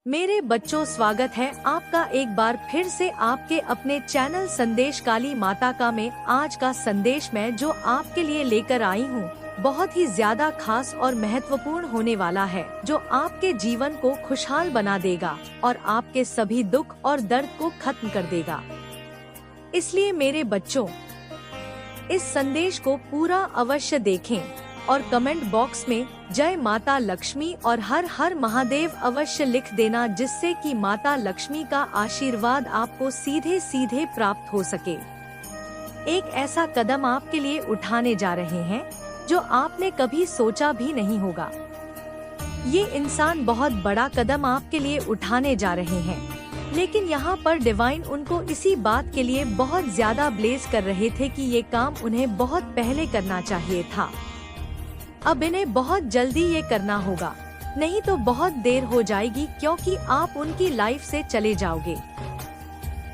मेरे बच्चों, स्वागत है आपका एक बार फिर से आपके अपने चैनल संदेश काली माता का में। आज का संदेश मैं जो आपके लिए लेकर आई हूँ बहुत ही ज्यादा खास और महत्वपूर्ण होने वाला है, जो आपके जीवन को खुशहाल बना देगा और आपके सभी दुख और दर्द को खत्म कर देगा। इसलिए मेरे बच्चों, इस संदेश को पूरा अवश्य देखें और कमेंट बॉक्स में जय माता लक्ष्मी और हर हर महादेव अवश्य लिख देना, जिससे कि माता लक्ष्मी का आशीर्वाद आपको सीधे सीधे प्राप्त हो सके। एक ऐसा कदम आपके लिए उठाने जा रहे हैं जो आपने कभी सोचा भी नहीं होगा। ये इंसान बहुत बड़ा कदम आपके लिए उठाने जा रहे हैं, लेकिन यहाँ पर डिवाइन उनको इसी बात के लिए बहुत ज्यादा ब्लेस कर रहे थे कि ये काम उन्हें बहुत पहले करना चाहिए था। अब इन्हें बहुत जल्दी ये करना होगा, नहीं तो बहुत देर हो जाएगी, क्योंकि आप उनकी लाइफ से चले जाओगे।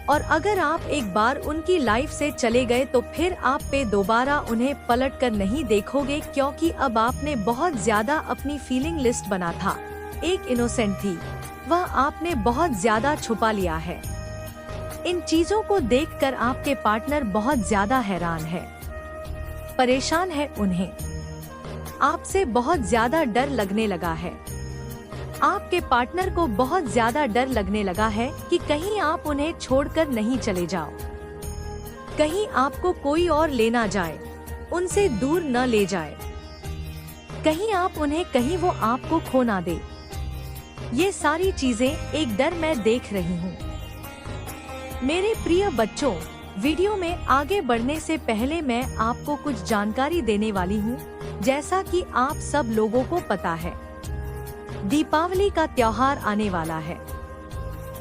और अगर आप एक बार उनकी लाइफ से चले गए तो फिर आप पे दोबारा उन्हें पलट कर नहीं देखोगे, क्योंकि अब आपने बहुत ज्यादा अपनी फीलिंग लिस्ट बना था। एक इनोसेंट थी, वह आपने बहुत ज्यादा छुपा लिया है। इन चीजों को देखकर आपके पार्टनर बहुत ज्यादा हैरान है, परेशान है। उन्हें आपसे बहुत ज्यादा डर लगने लगा है। आपके पार्टनर को बहुत ज्यादा डर लगने लगा है कि कहीं आप उन्हें छोड़कर नहीं चले जाओ, कहीं आपको कोई और ले ना जाए, उनसे दूर न ले जाए, कहीं आप उन्हें, कहीं वो आपको खो ना दे। ये सारी चीजें एक डर मैं देख रही हूँ। मेरे प्रिय बच्चों, वीडियो में आगे बढ़ने से पहले मैं आपको कुछ जानकारी देने वाली हूँ। जैसा कि आप सब लोगों को पता है, दीपावली का त्योहार आने वाला है।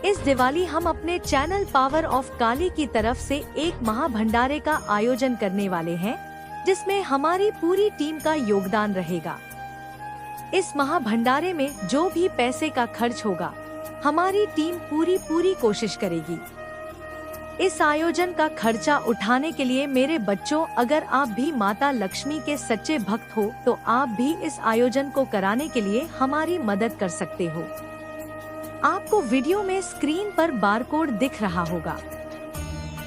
इस दिवाली हम अपने चैनल पावर ऑफ काली की तरफ से एक महाभंडारे का आयोजन करने वाले हैं, जिसमें हमारी पूरी टीम का योगदान रहेगा। इस महाभंडारे में जो भी पैसे का खर्च होगा, हमारी टीम पूरी कोशिश करेगी। इस आयोजन का खर्चा उठाने के लिए मेरे बच्चों, अगर आप भी माता लक्ष्मी के सच्चे भक्त हो तो आप भी इस आयोजन को कराने के लिए हमारी मदद कर सकते हो। आपको वीडियो में स्क्रीन पर बारकोड दिख रहा होगा।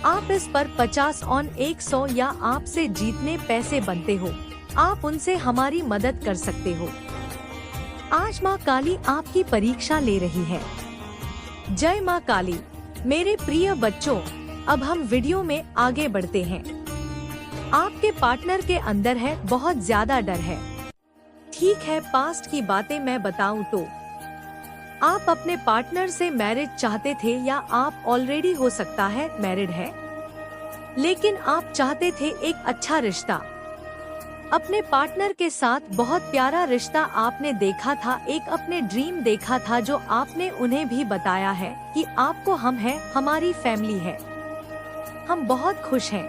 आप इस पर 50 ऑन 100 या आपसे जितने पैसे बनते हो, आप उनसे हमारी मदद कर सकते हो। आज माँ काली आपकी परीक्षा ले रही है। जय माँ काली। मेरे प्रिय बच्चों, अब हम वीडियो में आगे बढ़ते हैं। आपके पार्टनर के अंदर है बहुत ज्यादा डर है। ठीक है, पास्ट की बातें मैं बताऊं तो आप अपने पार्टनर से मैरिज चाहते थे, या आप ऑलरेडी हो सकता है मैरिड है, लेकिन आप चाहते थे एक अच्छा रिश्ता। अपने पार्टनर के साथ बहुत प्यारा रिश्ता आपने देखा था, एक अपने ड्रीम देखा था, जो आपने उन्हें भी बताया है कि आपको हम हैं, हमारी फैमिली है, हम बहुत खुश हैं।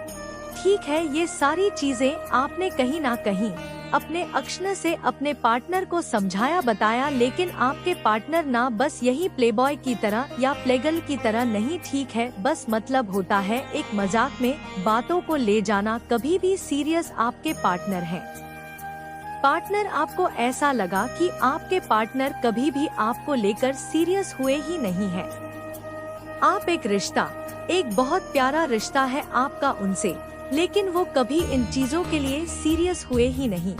ठीक है, ये सारी चीजें आपने कहीं ना कहीं अपने अक्षर से अपने पार्टनर को समझाया, बताया, लेकिन आपके पार्टनर ना बस यही प्लेबॉय की तरह या प्लेगर्ल की तरह नहीं। ठीक है, बस मतलब होता है एक मजाक में बातों को ले जाना, कभी भी सीरियस आपके पार्टनर हैं। पार्टनर आपको ऐसा लगा कि आपके पार्टनर कभी भी आपको लेकर सीरियस हुए ही नहीं है। आप एक रिश्ता, एक बहुत प्यारा रिश्ता है आपका उनसे, लेकिन वो कभी इन चीजों के लिए सीरियस हुए ही नहीं।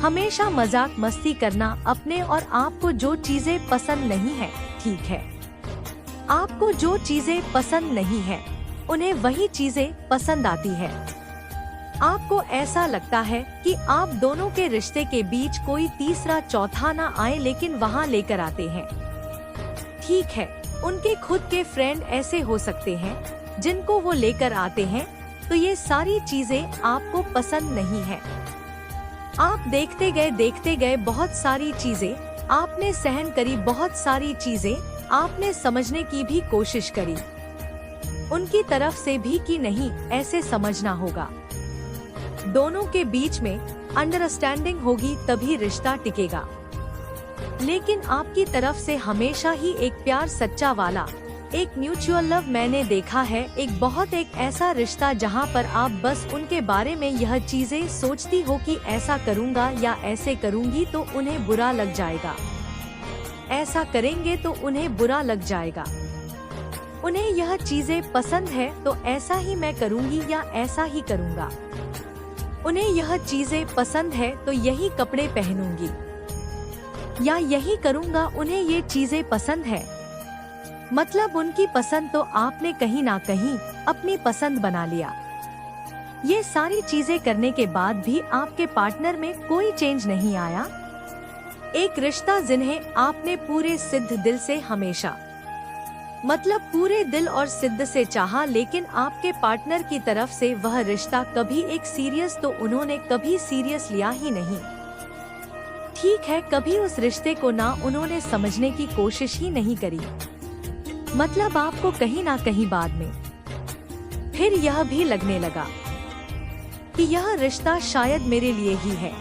हमेशा मजाक मस्ती करना अपने, और आपको जो चीजें पसंद नहीं है, ठीक है, आपको जो चीजें पसंद नहीं है उन्हें वही चीजें पसंद आती है। आपको ऐसा लगता है कि आप दोनों के रिश्ते के बीच कोई तीसरा चौथा ना आए, लेकिन वहाँ लेकर आते हैं। ठीक है, उनके खुद के फ्रेंड ऐसे हो सकते हैं जिनको वो लेकर आते हैं, तो ये सारी चीजें आपको पसंद नहीं है। आप देखते गए बहुत सारी चीजें आपने सहन करी, बहुत सारी चीजें आपने समझने की भी कोशिश करी, उनकी तरफ से भी कि नहीं ऐसे समझना होगा। दोनों के बीच में अंडरस्टैंडिंग होगी तभी रिश्ता टिकेगा, लेकिन आपकी तरफ से हमेशा ही एक प्यार सच्चा वाला, एक म्यूचुअल लव मैंने देखा है। एक ऐसा रिश्ता जहां पर आप बस उनके बारे में यह चीजें सोचती हो कि ऐसा करूंगा या ऐसे करूंगी तो उन्हें बुरा लग जाएगा, ऐसा करेंगे तो उन्हें बुरा लग जाएगा। उन्हें यह चीजें पसंद है तो ऐसा ही मैं करूँगी या ऐसा ही करूँगा। उन्हें यह चीजें पसंद है तो यही कपड़े पहनूंगी या यही करूँगा। उन्हें ये चीजें पसंद है, मतलब उनकी पसंद तो आपने कहीं ना कहीं अपनी पसंद बना लिया। ये सारी चीजें करने के बाद भी आपके पार्टनर में कोई चेंज नहीं आया। एक रिश्ता जिन्हें आपने पूरे सिद्ध दिल से हमेशा, मतलब पूरे दिल और सिद्ध से चाहा, लेकिन आपके पार्टनर की तरफ से वह रिश्ता कभी एक सीरियस तो उन्होंने कभी सीरियस लिया ही नहीं। ठीक है, कभी उस रिश्ते को ना उन्होंने समझने की कोशिश ही नहीं करी। मतलब आपको कहीं ना कहीं बाद में फिर यह भी लगने लगा कि यह रिश्ता शायद मेरे लिए ही है,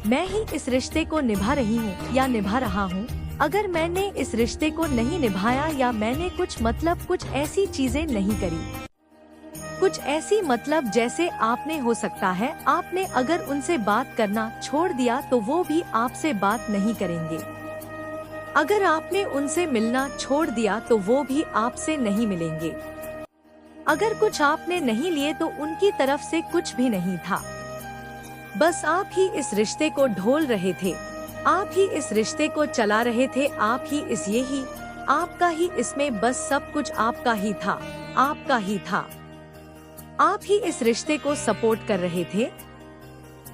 मैं ही इस रिश्ते को निभा रही हूँ या निभा रहा हूँ। अगर मैंने इस रिश्ते को नहीं निभाया या मैंने कुछ ऐसी चीजें नहीं करी, कुछ ऐसी मतलब जैसे आपने हो सकता है आपने अगर उनसे बात करना छोड़ दिया तो वो भी आपसे बात नहीं करेंगे। अगर आपने उनसे मिलना छोड़ दिया तो वो भी आपसे नहीं मिलेंगे। अगर कुछ आपने नहीं लिए तो उनकी तरफ से कुछ भी नहीं था। बस आप ही इस रिश्ते को ढोल रहे थे, आप ही इस रिश्ते को चला रहे थे, आप ही यही आपका ही, इसमें बस सब कुछ आपका ही था, आपका ही था। आप ही इस रिश्ते को सपोर्ट कर रहे थे,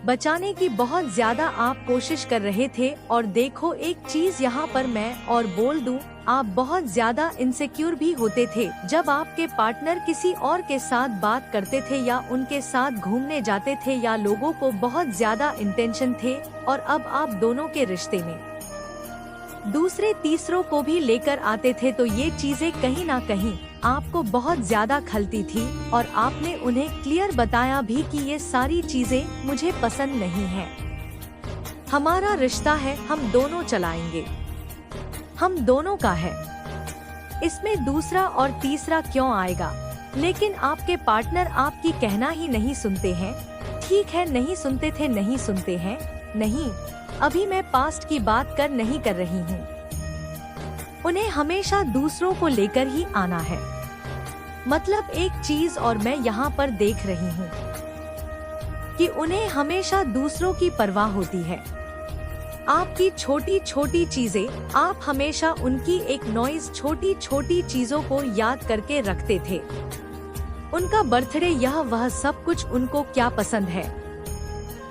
बचाने की बहुत ज्यादा आप कोशिश कर रहे थे। और देखो एक चीज यहाँ पर मैं और बोल दूं, आप बहुत ज्यादा इनसिक्योर भी होते थे जब आपके पार्टनर किसी और के साथ बात करते थे या उनके साथ घूमने जाते थे या लोगों को बहुत ज्यादा इंटेंशन थे। और अब आप दोनों के रिश्ते में दूसरे तीसरों को भी लेकर आते थे तो ये चीजें कहीं ना कहीं आपको बहुत ज्यादा खलती थी। और आपने उन्हें क्लियर बताया भी कि ये सारी चीजें मुझे पसंद नहीं है, हमारा रिश्ता है, हम दोनों चलाएंगे, हम दोनों का है, इसमें दूसरा और तीसरा क्यों आएगा। लेकिन आपके पार्टनर आपकी कहना ही नहीं सुनते हैं। ठीक है, नहीं सुनते थे, नहीं सुनते हैं, नहीं, अभी मैं पास्ट की बात नहीं कर रही हूँ। उन्हें हमेशा दूसरों को लेकर ही आना है। मतलब एक चीज और मैं यहाँ पर देख रही हूँ कि उन्हें हमेशा दूसरों की परवाह होती है। आपकी छोटी छोटी चीजें, आप हमेशा उनकी एक नॉइज, छोटी छोटी चीजों को याद करके रखते थे। उनका बर्थडे, यह वह सब कुछ, उनको क्या पसंद है,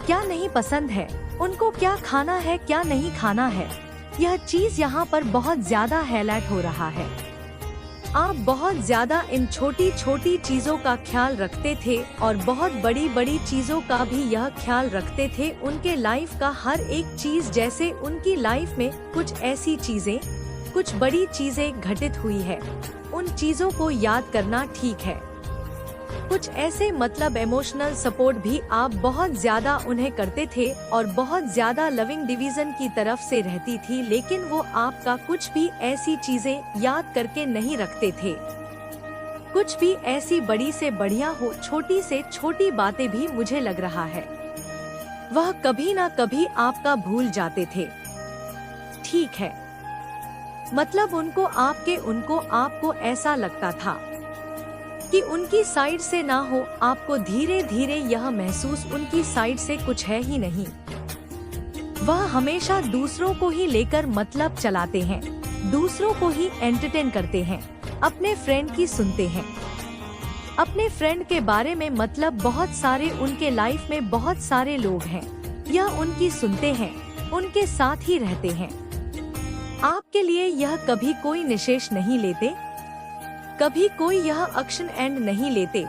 क्या नहीं पसंद है, उनको क्या खाना है, क्या नहीं खाना है, यह चीज यहाँ पर बहुत ज्यादा हाईलाइट हो रहा है। आप बहुत ज्यादा इन छोटी छोटी चीजों का ख्याल रखते थे और बहुत बड़ी बड़ी चीजों का भी यह ख्याल रखते थे। उनके लाइफ का हर एक चीज, जैसे उनकी लाइफ में कुछ ऐसी चीजें, कुछ बड़ी चीजें घटित हुई है, उन चीजों को याद करना ठीक है। कुछ ऐसे मतलब इमोशनल सपोर्ट भी आप बहुत ज्यादा उन्हें करते थे और बहुत ज्यादा लविंग डिवीजन की तरफ से रहती थी, लेकिन वो आपका कुछ भी ऐसी चीजें याद करके नहीं रखते थे। कुछ भी ऐसी बड़ी से बढ़िया हो, छोटी से छोटी बातें भी मुझे लग रहा है वह कभी ना कभी आपका भूल जाते थे। ठीक है, मतलब उनको आपको ऐसा लगता था कि उनकी साइड से ना हो, आपको धीरे धीरे यह महसूस उनकी साइड से कुछ है ही नहीं। वह हमेशा दूसरों को ही लेकर मतलब चलाते हैं, दूसरों को ही एंटरटेन करते हैं, अपने फ्रेंड की सुनते हैं, अपने फ्रेंड के बारे में, मतलब बहुत सारे उनके लाइफ में बहुत सारे लोग हैं, यह उनकी सुनते हैं, उनके साथ ही रहते हैं। आपके लिए यह कभी कोई निषेध नहीं लेते, कभी कोई यह एक्शन एंड नहीं लेते,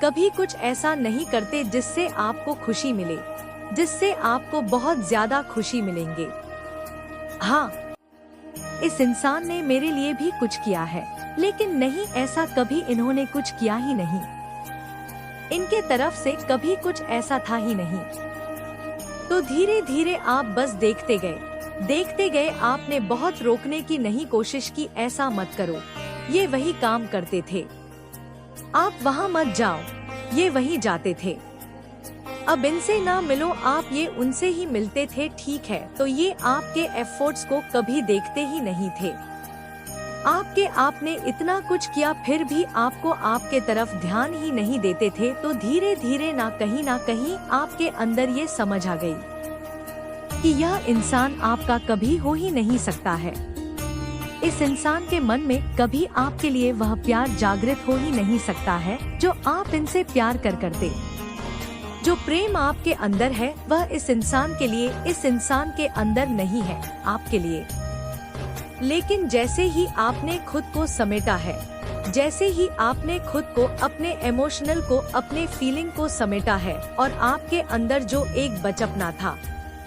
कभी कुछ ऐसा नहीं करते जिससे आपको खुशी मिले, जिससे आपको बहुत ज्यादा खुशी मिलेंगे। हाँ, इस इंसान ने मेरे लिए भी कुछ किया है, लेकिन नहीं, ऐसा कभी इन्होंने कुछ किया ही नहीं, इनके तरफ से कभी कुछ ऐसा था ही नहीं। तो धीरे धीरे आप बस देखते गए। आपने बहुत रोकने की नहीं कोशिश की, ऐसा मत करो, ये वही काम करते थे, आप वहाँ मत जाओ, ये वही जाते थे। अब इनसे ना मिलो, आप ये उनसे ही मिलते थे, ठीक है, तो ये आपके एफर्ट्स को कभी देखते ही नहीं थे। आपने इतना कुछ किया फिर भी आपको आपके तरफ ध्यान ही नहीं देते थे। तो धीरे धीरे ना कहीं आपके अंदर ये समझ आ गई कि यह इंसान आपका कभी हो ही नहीं सकता है। इस इंसान के मन में कभी आपके लिए वह प्यार जागृत हो ही नहीं सकता है जो आप इनसे प्यार करते। जो प्रेम आपके अंदर है वह इस इंसान के लिए, इस इंसान के अंदर नहीं है, आपके लिए। लेकिन जैसे ही आपने खुद को समेटा है, जैसे ही आपने खुद को, अपने इमोशनल को, अपने फीलिंग को समेटा है, और आपके अंदर जो एक बचपना था,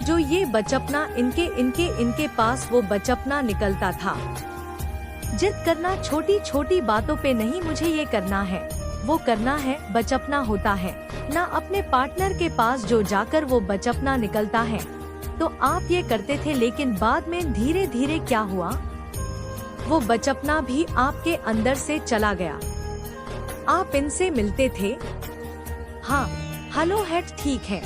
जो ये बचपना इनके पास वो बचपना निकलता था। जिद करना छोटी छोटी बातों पे नहीं, मुझे ये करना है, वो करना है, बचपना होता है ना अपने पार्टनर के पास जो जाकर वो बचपना निकलता है। तो आप ये करते थे, लेकिन बाद में धीरे धीरे क्या हुआ, वो बचपना भी आपके अंदर से चला गया। आप इनसे मिलते थे, हाँ हेलो हेड ठीक है,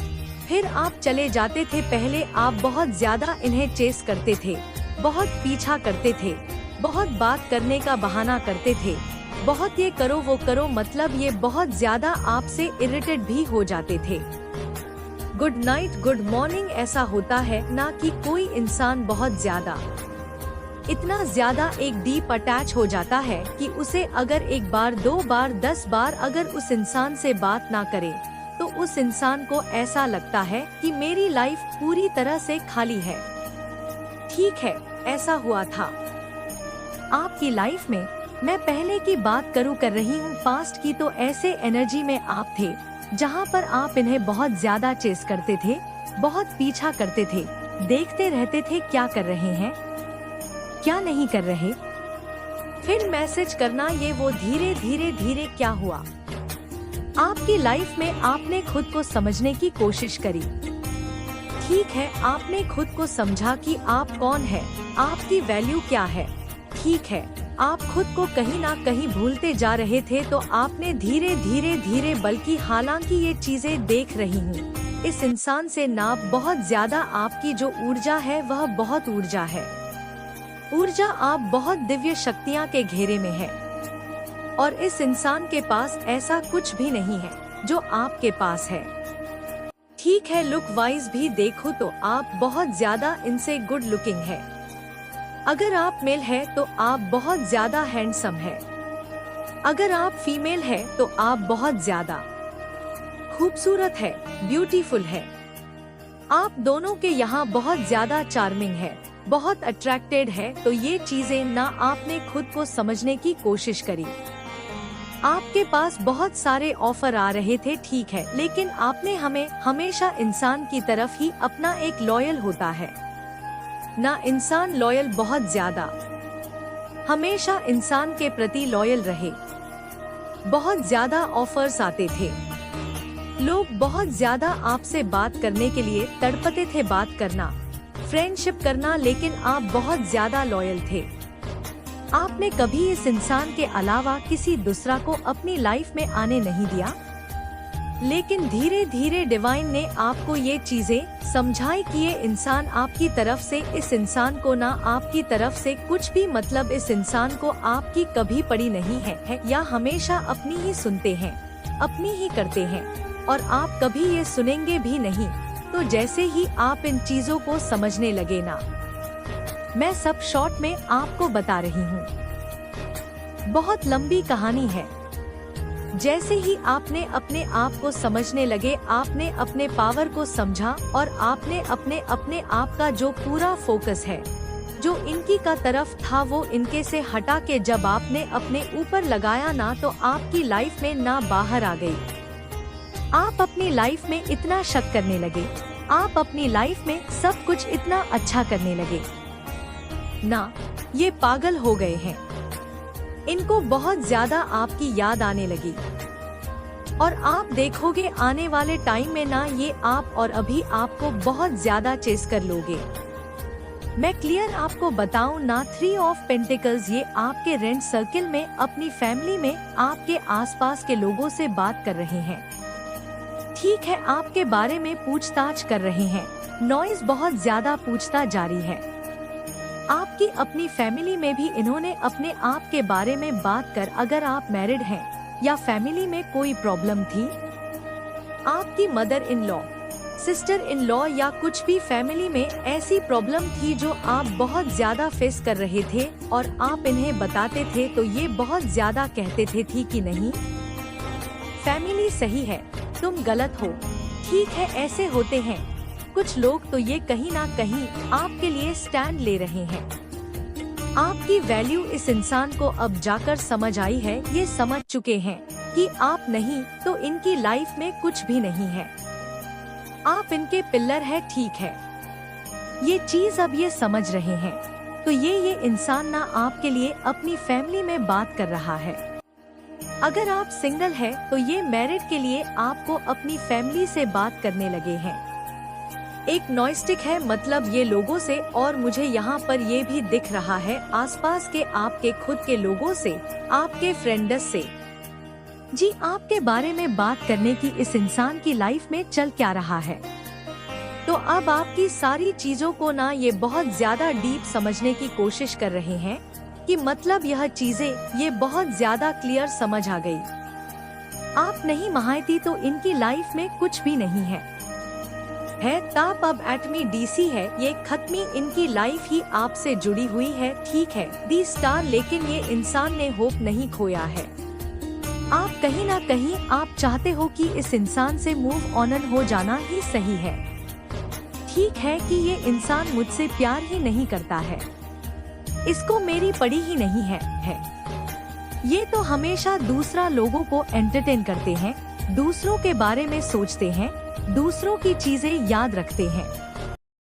फिर आप चले जाते थे। पहले आप बहुत ज्यादा इन्हें चेस करते थे, बहुत पीछा करते थे, बहुत बात करने का बहाना करते थे, बहुत ये करो वो करो, मतलब ये बहुत ज्यादा आपसे इरिटेट भी हो जाते थे। गुड नाइट, गुड मॉर्निंग ऐसा होता है ना कि कोई इंसान बहुत ज्यादा, इतना ज्यादा एक डीप अटैच हो जाता है कि उसे अगर एक बार, 2 बार, 10 बार अगर उस इंसान से बात ना करे तो उस इंसान को ऐसा लगता है कि मेरी लाइफ पूरी तरह से खाली है। ठीक है, ऐसा हुआ था आपकी लाइफ में। मैं पहले की बात कर रही हूँ, पास्ट की। तो ऐसे एनर्जी में आप थे जहाँ पर आप इन्हें बहुत ज्यादा चेस करते थे, बहुत पीछा करते थे, देखते रहते थे क्या कर रहे हैं, क्या नहीं कर रहे, फिर मैसेज करना, ये वो। धीरे धीरे क्या हुआ आपकी लाइफ में, आपने खुद को समझने की कोशिश करी। ठीक है, आपने खुद को समझा कि आप कौन है, आपकी वैल्यू क्या है। ठीक है, आप खुद को कहीं ना कहीं भूलते जा रहे थे। तो आपने धीरे धीरे, बल्कि हालांकि ये चीजें देख रही हूँ, इस इंसान से ना बहुत ज्यादा आपकी जो ऊर्जा है वह बहुत ऊर्जा है। ऊर्जा, आप बहुत दिव्य शक्तियाँ के घेरे में है, और इस इंसान के पास ऐसा कुछ भी नहीं है जो आपके पास है। ठीक है, लुक वाइज भी देखो तो आप बहुत ज्यादा इनसे गुड लुकिंग है। अगर आप मेल है तो आप बहुत ज्यादा हैंडसम है, अगर आप फीमेल है तो आप बहुत ज्यादा खूबसूरत है, ब्यूटीफुल है। आप दोनों के यहाँ बहुत ज्यादा चार्मिंग है, बहुत अट्रैक्टेड है। तो ये चीजें ना आपने खुद को समझने की कोशिश करी। आपके पास बहुत सारे ऑफर आ रहे थे, ठीक है, लेकिन आपने हमेशा इंसान की तरफ ही अपना एक लॉयल होता है ना, इंसान लॉयल बहुत ज्यादा, हमेशा इंसान के प्रति लॉयल रहे। बहुत ज्यादा ऑफर्स आते थे, लोग बहुत ज्यादा आपसे बात करने के लिए तड़पते थे, बात करना, फ्रेंडशिप करना, लेकिन आप बहुत ज्यादा लॉयल थे। आपने कभी इस इंसान के अलावा किसी दूसरा को अपनी लाइफ में आने नहीं दिया। लेकिन धीरे धीरे डिवाइन ने आपको ये चीजें समझाई कि ये इंसान आपकी तरफ से, इस इंसान को ना आपकी तरफ से कुछ भी, मतलब इस इंसान को आपकी कभी पड़ी नहीं है या हमेशा अपनी ही सुनते हैं, अपनी ही करते हैं, और आप कभी ये सुनेंगे भी नहीं। तो जैसे ही आप इन चीजों को समझने लगे ना, मैं सब शॉर्ट में आपको बता रही हूँ, बहुत लंबी कहानी है। जैसे ही आपने अपने आप को समझने लगे, आपने अपने पावर को समझा, और आपने अपने आप का जो पूरा फोकस है, जो इनकी का तरफ था, वो इनके से हटा के जब आपने अपने ऊपर लगाया ना, तो आपकी लाइफ में ना बाहर आ गई। आप अपनी लाइफ में इतना शक करने लगे, आप अपनी लाइफ में सब कुछ इतना अच्छा करने लगे ना, ये पागल हो गए हैं। इनको बहुत ज्यादा आपकी याद आने लगी, और आप देखोगे आने वाले टाइम में ना, ये आप और अभी आपको बहुत ज्यादा चेस कर लोगे। मैं क्लियर आपको बताऊं ना, 3 ऑफ पेंटिकल्स, ये आपके रेंट सर्किल में, अपनी फैमिली में, आपके आसपास के लोगों से बात कर रहे हैं। ठीक है, आपके बारे में पूछताछ कर रहे हैं। नॉइज बहुत ज्यादा पूछता जारी है। आपकी अपनी फैमिली में भी इन्होंने अपने आप के बारे में बात कर, अगर आप मैरिड हैं या फैमिली में कोई प्रॉब्लम थी, आपकी mother in law, sister in law या कुछ भी फैमिली में ऐसी प्रॉब्लम थी जो आप बहुत ज्यादा फेस कर रहे थे और आप इन्हें बताते थे तो ये बहुत ज्यादा कहते थे थी कि नहीं फैमिली सही है, तुम गलत हो। ठीक है, ऐसे होते हैं कुछ लोग, तो ये कहीं ना कहीं आपके लिए स्टैंड ले रहे हैं। आपकी वैल्यू इस इंसान को अब जाकर समझ आई है, ये समझ चुके हैं कि आप नहीं तो इनकी लाइफ में कुछ भी नहीं है, आप इनके पिल्लर है। ठीक है, ये चीज अब ये समझ रहे हैं, तो ये इंसान ना आपके लिए अपनी फैमिली में बात कर रहा है। अगर आप सिंगल है तो ये मैरिड के लिए आपको अपनी फैमिली से बात करने लगे हैं। एक नॉइस्टिक है, मतलब ये लोगों से, और मुझे यहाँ पर ये भी दिख रहा है आसपास के आपके खुद के लोगों से, आपके फ्रेंड्स से। जी, आपके बारे में बात करने की इस इंसान की लाइफ में चल क्या रहा है। तो अब आपकी सारी चीजों को ना ये बहुत ज्यादा डीप समझने की कोशिश कर रहे हैं कि मतलब यह चीजें ये बहुत ज्यादा क्लियर समझ आ गई। आप नहीं महायती तो इनकी लाइफ में कुछ भी नहीं है ताप अब एटमी डीसी है, ये खत्मी, इनकी लाइफ ही आपसे जुड़ी हुई है। ठीक है दी स्टार, लेकिन ये इंसान ने होप नहीं खोया है। आप कहीं ना कहीं आप चाहते हो कि इस इंसान से मूव ऑन हो जाना ही सही है। ठीक है कि ये इंसान मुझसे प्यार ही नहीं करता है, इसको मेरी पड़ी ही नहीं है। ये तो हमेशा दूसरा लोगों को एंटरटेन करते हैं, दूसरों के बारे में सोचते हैं, दूसरों की चीजें याद रखते हैं।